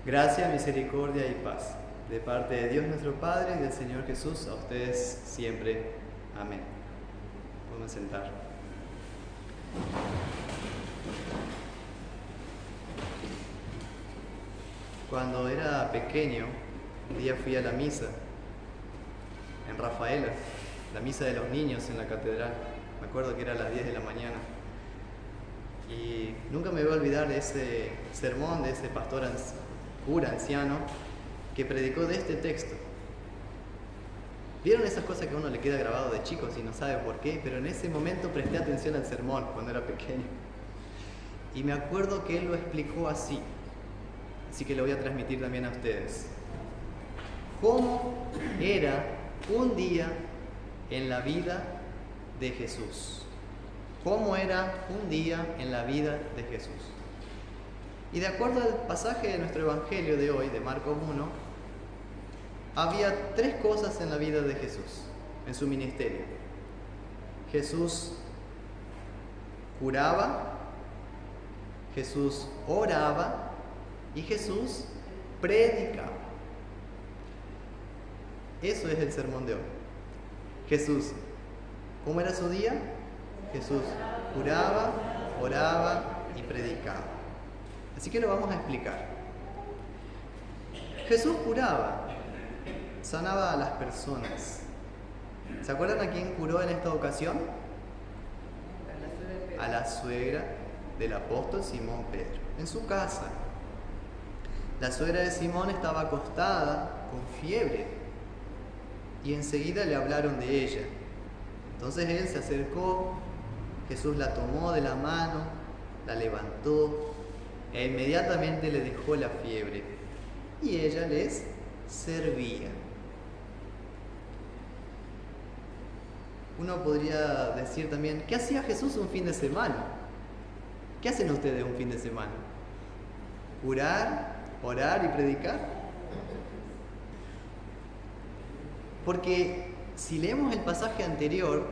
Gracia, misericordia y paz, de parte de Dios nuestro Padre y del Señor Jesús, a ustedes siempre. Amén. Podemos sentar. Cuando era pequeño, un día fui a la misa en Rafaela, la misa de los niños en la catedral. Me acuerdo que era a las 10 de la mañana. Y nunca me voy a olvidar de ese sermón de ese pastor cura anciano que predicó de este texto. ¿Vieron esas cosas que a uno le queda grabado de chicos y no sabe por qué? Pero en ese momento presté atención al sermón cuando era pequeño. Y me acuerdo que él lo explicó así. Así que lo voy a transmitir también a ustedes. ¿Cómo era un día en la vida de Jesús? ¿Cómo era un día en la vida de Jesús? Y de acuerdo al pasaje de nuestro evangelio de hoy, de Marcos 1, había 3 cosas en la vida de Jesús, en su ministerio. Jesús curaba, Jesús oraba y Jesús predicaba. Eso es el sermón de hoy. Jesús, ¿cómo era su día? Jesús curaba, oraba y predicaba. Así que lo vamos a explicar. Jesús curaba, sanaba a las personas. ¿Se acuerdan a quién curó en esta ocasión? A la suegra del apóstol Simón Pedro, en su casa. La suegra de Simón estaba acostada con fiebre y enseguida le hablaron de ella. Entonces él se acercó, Jesús la tomó de la mano, la levantó e inmediatamente le dejó la fiebre y ella les servía. Uno podría decir también, ¿qué hacía Jesús un fin de semana? ¿Qué hacen ustedes un fin de semana? ¿Curar, orar y predicar? Porque si leemos el pasaje anterior,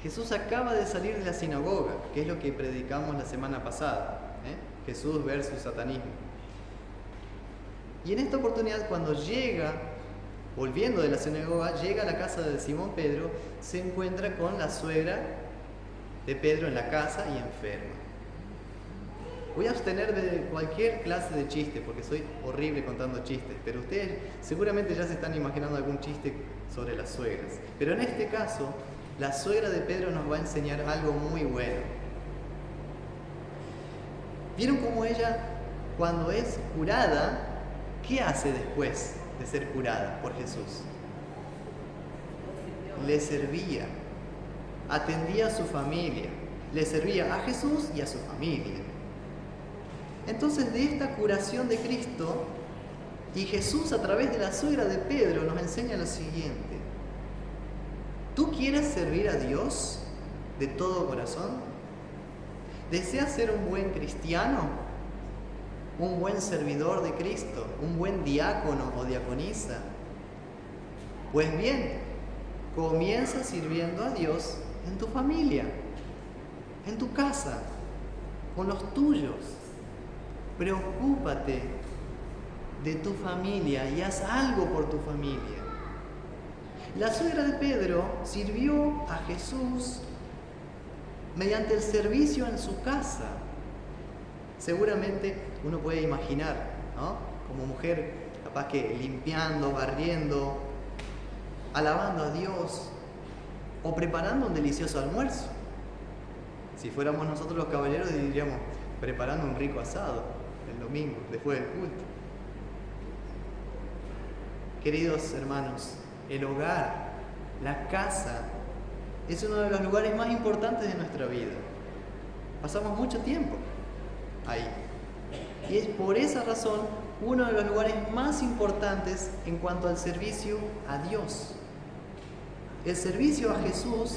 Jesús acaba de salir de la sinagoga, que es lo que predicamos la semana pasada, Jesús versus satanismo. Y en esta oportunidad, cuando llega, volviendo de la sinagoga, llega a la casa de Simón Pedro, se encuentra con la suegra de Pedro en la casa y enferma. Voy a abstener de cualquier clase de chiste, porque soy horrible contando chistes, pero ustedes seguramente ya se están imaginando algún chiste sobre las suegras. Pero en este caso, la suegra de Pedro nos va a enseñar algo muy bueno. ¿Vieron cómo ella, cuando es curada, qué hace después de ser curada por Jesús? Le servía, atendía a su familia, le servía a Jesús y a su familia. Entonces, de esta curación de Cristo, y Jesús a través de la suegra de Pedro nos enseña lo siguiente: ¿tú quieres servir a Dios de todo corazón? ¿Deseas ser un buen cristiano? ¿Un buen servidor de Cristo? ¿Un buen diácono o diaconisa? Pues bien, comienza sirviendo a Dios en tu familia, en tu casa, con los tuyos. Preocúpate de tu familia y haz algo por tu familia. La suegra de Pedro sirvió a Jesús mediante el servicio en su casa. Seguramente uno puede imaginar, ¿no? Como mujer, capaz que limpiando, barriendo, alabando a Dios o preparando un delicioso almuerzo. Si fuéramos nosotros los caballeros, diríamos preparando un rico asado el domingo, después del culto. Queridos hermanos, el hogar, la casa, es uno de los lugares más importantes de nuestra vida. Pasamos mucho tiempo ahí. Y es por esa razón uno de los lugares más importantes en cuanto al servicio a Dios. El servicio a Jesús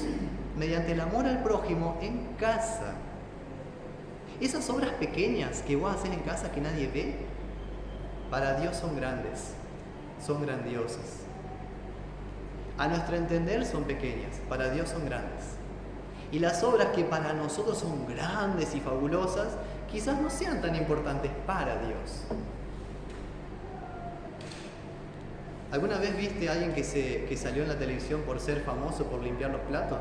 mediante el amor al prójimo en casa. Esas obras pequeñas que vos haces en casa que nadie ve, para Dios son grandes, son grandiosas. A nuestro entender son pequeñas, para Dios son grandes. Y las obras que para nosotros son grandes y fabulosas, quizás no sean tan importantes para Dios. ¿Alguna vez viste a alguien que salió en la televisión por ser famoso, por limpiar los platos?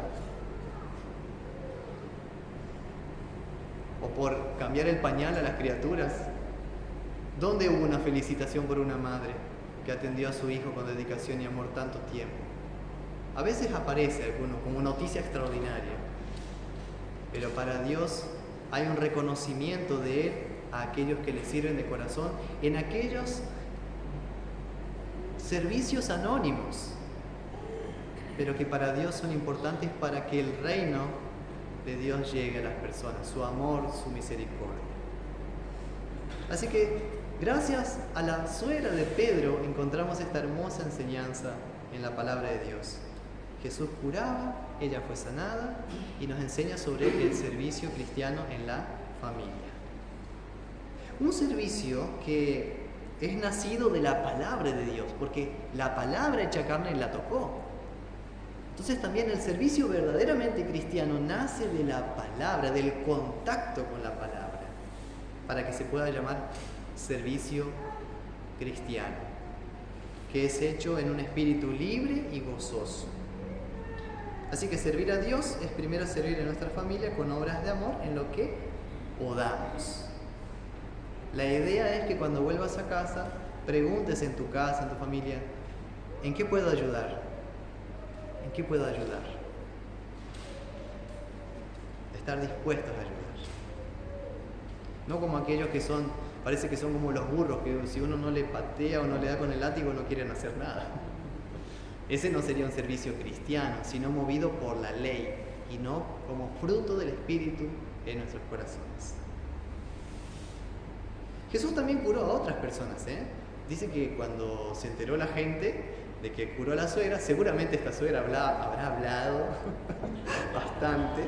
¿O por cambiar el pañal a las criaturas? ¿Dónde hubo una felicitación por una madre que atendió a su hijo con dedicación y amor tanto tiempo? A veces aparece alguno como noticia extraordinaria, pero para Dios hay un reconocimiento de Él a aquellos que le sirven de corazón en aquellos servicios anónimos, pero que para Dios son importantes para que el reino de Dios llegue a las personas, su amor, su misericordia. Así que gracias a la suegra de Pedro encontramos esta hermosa enseñanza en la palabra de Dios. Jesús curaba, ella fue sanada y nos enseña sobre el servicio cristiano en la familia. Un servicio que es nacido de la palabra de Dios, porque la palabra hecha carne la tocó. Entonces también el servicio verdaderamente cristiano nace de la palabra, del contacto con la palabra, para que se pueda llamar servicio cristiano, que es hecho en un espíritu libre y gozoso. Así que servir a Dios es primero servir a nuestra familia con obras de amor en lo que podamos. La idea es que cuando vuelvas a casa, preguntes en tu casa, en tu familia, ¿en qué puedo ayudar? ¿En qué puedo ayudar? Estar dispuestos a ayudar. No como aquellos que parece que son como los burros, que si uno no le patea o no le da con el látigo no quieren hacer nada. Ese no sería un servicio cristiano, sino movido por la ley y no como fruto del Espíritu en nuestros corazones. Jesús también curó a otras personas, Dice que cuando se enteró la gente de que curó a la suegra, seguramente esta suegra habrá hablado bastante.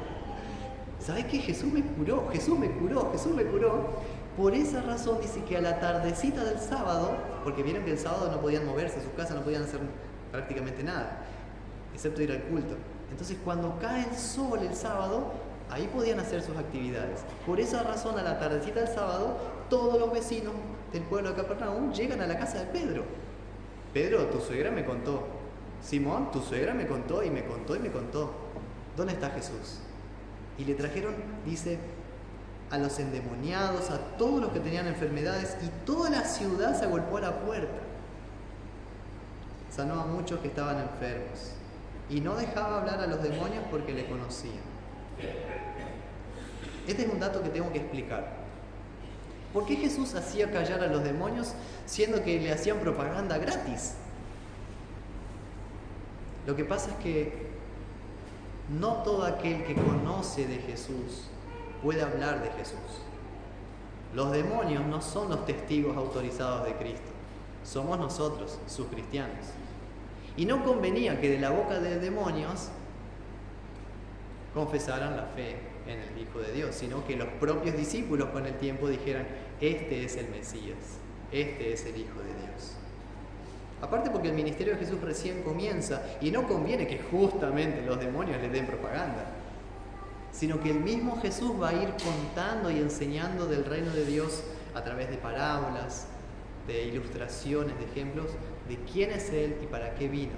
¿Sabes qué? Jesús me curó. Por esa razón dice que a la tardecita del sábado, porque vieron que el sábado no podían moverse, en sus casas no podían hacer prácticamente nada, excepto ir al culto. Entonces cuando cae el sol el sábado, ahí podían hacer sus actividades. Por esa razón, a la tardecita del sábado, todos los vecinos del pueblo de Capernaum llegan a la casa de Pedro. Pedro, tu suegra me contó. Simón, tu suegra me contó y me contó y me contó. ¿Dónde está Jesús? Y le trajeron, dice, a los endemoniados, a todos los que tenían enfermedades, y toda la ciudad se agolpó a la puerta. Sanó a muchos que estaban enfermos y no dejaba hablar a los demonios porque le conocían. Este es un dato que tengo que explicar. ¿Por qué Jesús hacía callar a los demonios siendo que le hacían propaganda gratis? Lo que pasa es que no todo aquel que conoce de Jesús puede hablar de Jesús. Los demonios no son los testigos autorizados de Cristo, somos nosotros, sus cristianos. Y no convenía que de la boca de demonios confesaran la fe en el Hijo de Dios, sino que los propios discípulos con el tiempo dijeran, este es el Mesías, este es el Hijo de Dios. Aparte porque el ministerio de Jesús recién comienza y no conviene que justamente los demonios le den propaganda, sino que el mismo Jesús va a ir contando y enseñando del reino de Dios a través de parábolas, de ilustraciones, de ejemplos, de quién es Él y para qué vino,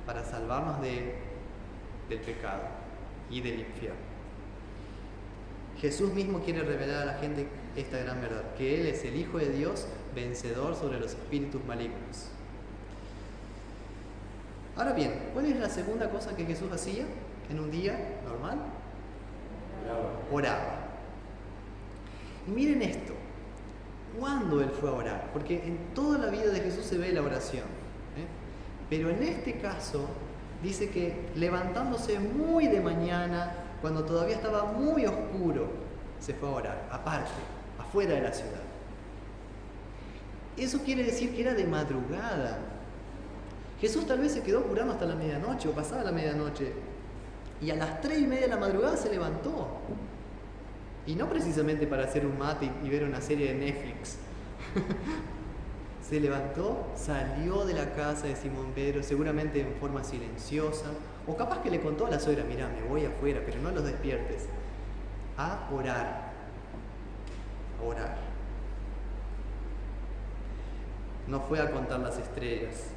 para salvarnos del pecado y del infierno. Jesús mismo quiere revelar a la gente esta gran verdad, que Él es el Hijo de Dios, vencedor sobre los espíritus malignos. Ahora bien, ¿cuál es la segunda cosa que Jesús hacía en un día normal? Oraba. Y miren esto, ¿cuándo Él fue a orar? Porque en toda la vida de Jesús se ve la oración, pero en este caso dice que levantándose muy de mañana, cuando todavía estaba muy oscuro, se fue a orar, aparte, afuera de la ciudad. Eso quiere decir que era de madrugada. Jesús tal vez se quedó curando hasta la medianoche o pasaba la medianoche, y a las 3:30 de la madrugada se levantó. Y no precisamente para hacer un mate y ver una serie de Netflix. Se levantó, salió de la casa de Simón Pedro, seguramente en forma silenciosa, o capaz que le contó a la suegra, mirá, me voy afuera, pero no los despiertes, a orar. A orar. no fue a contar las estrellas,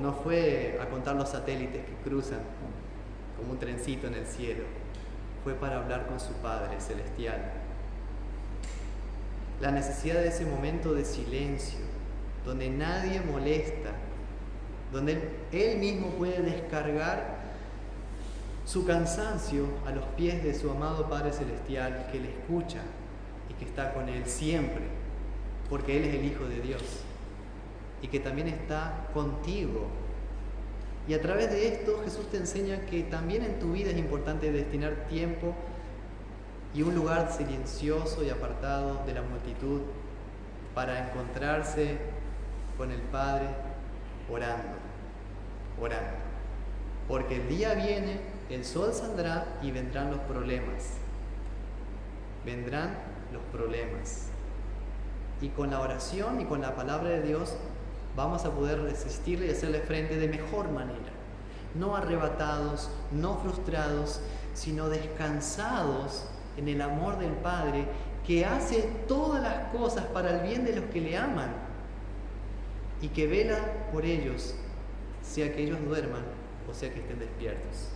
no fue a contar los satélites que cruzan como un trencito en el cielo, fue para hablar con su Padre Celestial. La necesidad de ese momento de silencio, donde nadie molesta, donde Él mismo puede descargar su cansancio a los pies de su amado Padre Celestial, que le escucha y que está con Él siempre, porque Él es el Hijo de Dios y que también está contigo. Y a través de esto Jesús te enseña que también en tu vida es importante destinar tiempo y un lugar silencioso y apartado de la multitud para encontrarse con el Padre orando. Porque el día viene, el sol saldrá y vendrán los problemas. Vendrán los problemas. Y con la oración y con la palabra de Dios vamos a poder resistirle y hacerle frente de mejor manera. No arrebatados, no frustrados, sino descansados en el amor del Padre, que hace todas las cosas para el bien de los que le aman y que vela por ellos, sea que ellos duerman o sea que estén despiertos.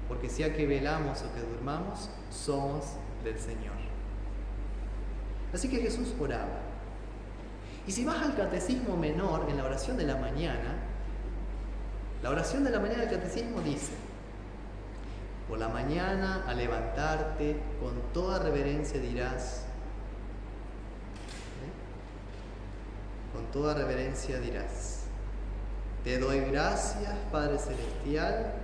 Porque sea que velamos o que durmamos, somos del Señor. Así que Jesús oraba. Y si vas al catecismo menor, en la oración de la mañana del catecismo dice: por la mañana, al levantarte, con toda reverencia dirás, con toda reverencia dirás: te doy gracias, Padre Celestial,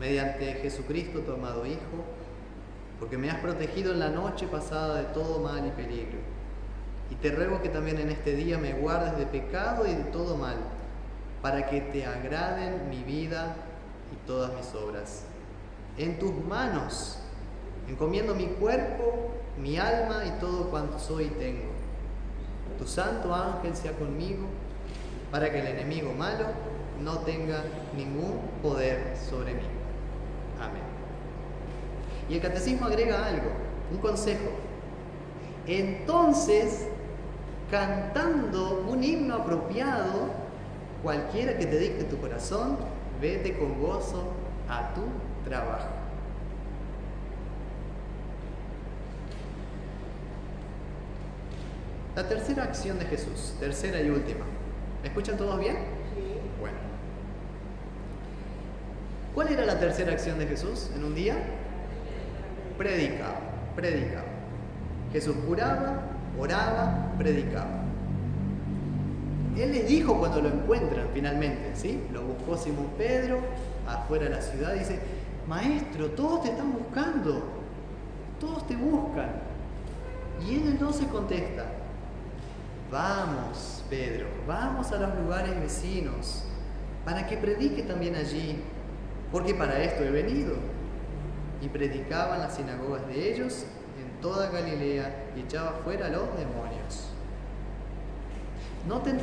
mediante Jesucristo, tu amado Hijo, porque me has protegido en la noche pasada de todo mal y peligro. Y te ruego que también en este día me guardes de pecado y de todo mal, para que te agraden mi vida y todas mis obras. En tus manos encomiendo mi cuerpo, mi alma y todo cuanto soy y tengo. Tu santo ángel sea conmigo, para que el enemigo malo no tenga ningún poder sobre mí. Amén. Y el catecismo agrega algo, un consejo. Entonces, cantando un himno apropiado, cualquiera que te dicte tu corazón, vete con gozo a tu trabajo. La tercera acción de Jesús, tercera y última. ¿Me escuchan todos bien? Sí. Bueno. ¿Cuál era la tercera acción de Jesús en un día? Predicaba. Jesús curaba, oraba, predicaba. Él les dijo cuando lo encuentran finalmente, ¿sí? Lo buscó Simón Pedro afuera de la ciudad y dice: Maestro, todos te están buscando, todos te buscan. Y él entonces contesta: vamos, Pedro, vamos a los lugares vecinos para que predique también allí, porque para esto he venido. Y predicaba en las sinagogas de ellos en toda Galilea y echaba fuera a los demonios. Noten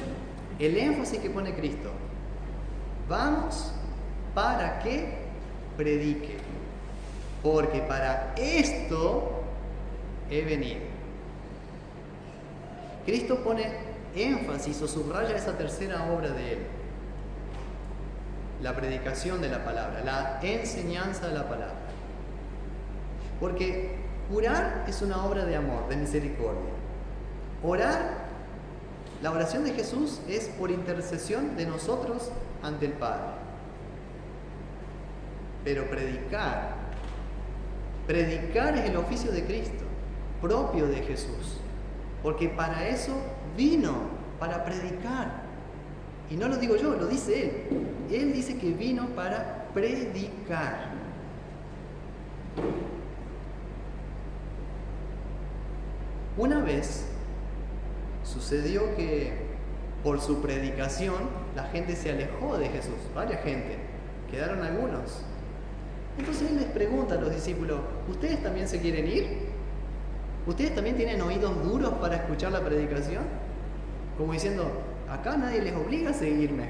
el énfasis que pone Cristo. Vamos para que predique, porque para esto he venido. Cristo pone énfasis o subraya esa tercera obra de Él: la predicación de la palabra, la enseñanza de la palabra. Porque curar es una obra de amor, de misericordia. Orar, la oración de Jesús es por intercesión de nosotros ante el Padre. Pero predicar es el oficio de Cristo, propio de Jesús. Porque para eso vino, para predicar. Y no lo digo yo, lo dice Él. Él dice que vino para predicar. Una vez sucedió que por su predicación la gente se alejó de Jesús, varias gente, quedaron algunos. Entonces Él les pregunta a los discípulos: ¿ustedes también se quieren ir? ¿Ustedes también tienen oídos duros para escuchar la predicación? Como diciendo: acá nadie les obliga a seguirme,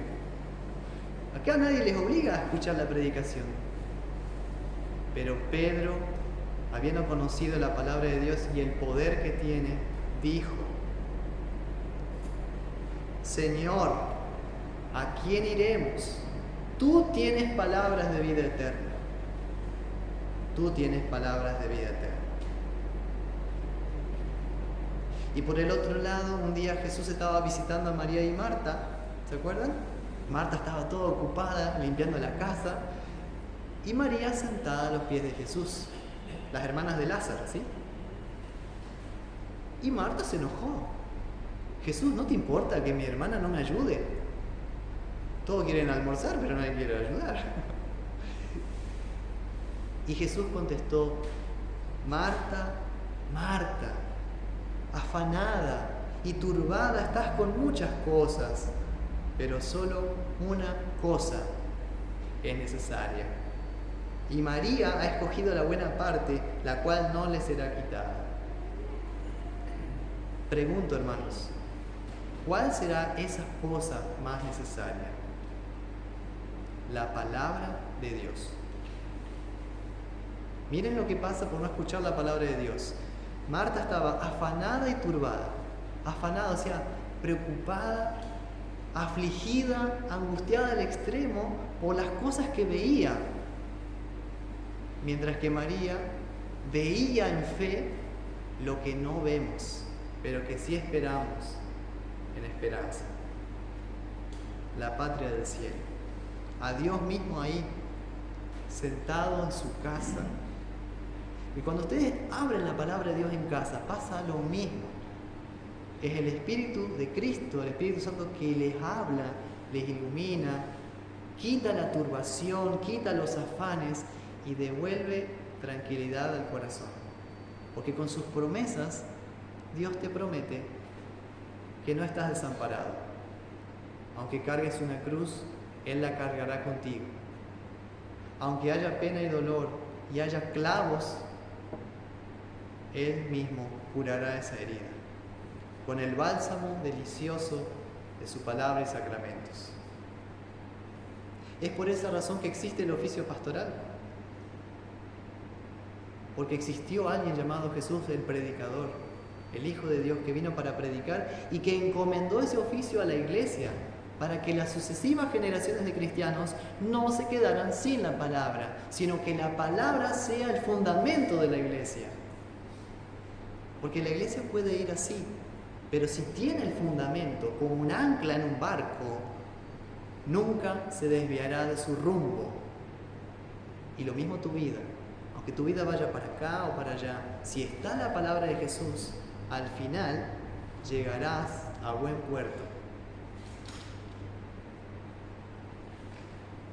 acá nadie les obliga a escuchar la predicación. Pero Pedro, habiendo conocido la palabra de Dios y el poder que tiene, dijo: Señor, ¿a quién iremos? Tú tienes palabras de vida eterna. Tú tienes palabras de vida eterna. Y por el otro lado, un día Jesús estaba visitando a María y Marta, ¿se acuerdan? Marta estaba toda ocupada limpiando la casa y María sentada a los pies de Jesús, las hermanas de Lázaro, ¿sí? Y Marta se enojó. Jesús, ¿no te importa que mi hermana no me ayude? Todos quieren almorzar, pero nadie quiere ayudar. Y Jesús contestó, Marta, Marta, afanada y turbada estás con muchas cosas, pero solo una cosa es necesaria. Y María ha escogido la buena parte, la cual no le será quitada. Pregunto, hermanos, ¿cuál será esa cosa más necesaria? La palabra de Dios. Miren lo que pasa por no escuchar la palabra de Dios. Marta estaba afanada y turbada. Afanada, o sea, preocupada, afligida, angustiada al extremo por las cosas que veía. Mientras que María veía en fe lo que no vemos, pero que sí esperamos en esperanza. La patria del cielo. A Dios mismo ahí, sentado en su casa. Y cuando ustedes abren la palabra de Dios en casa, pasa lo mismo. Es el Espíritu de Cristo, el Espíritu Santo que les habla, les ilumina, quita la turbación, quita los afanes y devuelve tranquilidad al corazón. Porque con sus promesas, Dios te promete que no estás desamparado. Aunque cargues una cruz, Él la cargará contigo. Aunque haya pena y dolor y haya clavos, Él mismo curará esa herida con el bálsamo delicioso de su palabra y sacramentos. Es por esa razón que existe el oficio pastoral. Porque existió alguien llamado Jesús, el predicador, el Hijo de Dios que vino para predicar y que encomendó ese oficio a la iglesia para que las sucesivas generaciones de cristianos no se quedaran sin la palabra, sino que la palabra sea el fundamento de la iglesia. Porque la iglesia puede ir así, pero si tiene el fundamento como un ancla en un barco, nunca se desviará de su rumbo. Y lo mismo tu vida. Aunque tu vida vaya para acá o para allá, si está la palabra de Jesús, al final llegarás a buen puerto.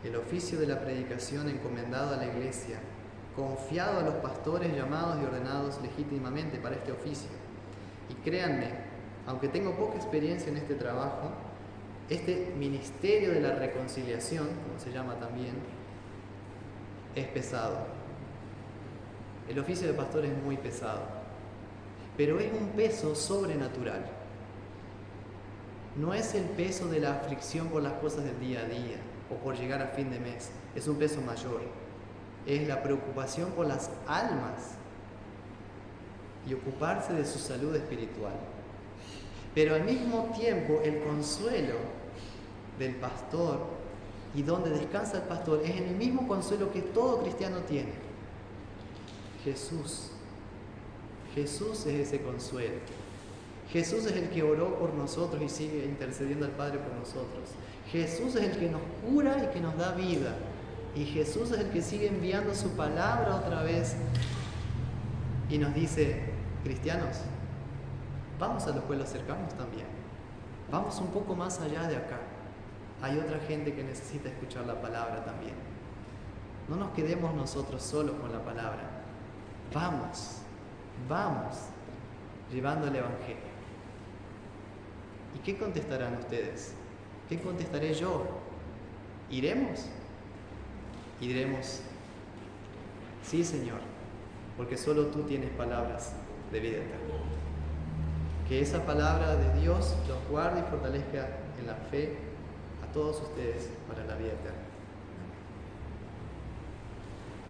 El oficio de la predicación encomendado a la iglesia, confiado a los pastores llamados y ordenados legítimamente para este oficio. Y créanme, aunque tengo poca experiencia en este trabajo, este ministerio de la reconciliación, como se llama también, es pesado. El oficio de pastor es muy pesado, pero es un peso sobrenatural. No es el peso de la aflicción por las cosas del día a día o por llegar a fin de mes, es un peso mayor. Es la preocupación por las almas y ocuparse de su salud espiritual. Pero al mismo tiempo el consuelo del pastor y donde descansa el pastor es en el mismo consuelo que todo cristiano tiene. Jesús. Jesús es ese consuelo. Jesús es el que oró por nosotros y sigue intercediendo al Padre por nosotros. Jesús es el que nos cura y que nos da vida. Y Jesús es el que sigue enviando su palabra otra vez y nos dice, cristianos, vamos a los pueblos cercanos también. Vamos un poco más allá de acá. Hay otra gente que necesita escuchar la palabra también. No nos quedemos nosotros solos con la palabra. Vamos, llevando el Evangelio. ¿Y qué contestarán ustedes? ¿Qué contestaré yo? ¿Iremos? Y diremos, sí, Señor, porque solo tú tienes palabras de vida eterna. Que esa palabra de Dios los guarde y fortalezca en la fe a todos ustedes para la vida eterna.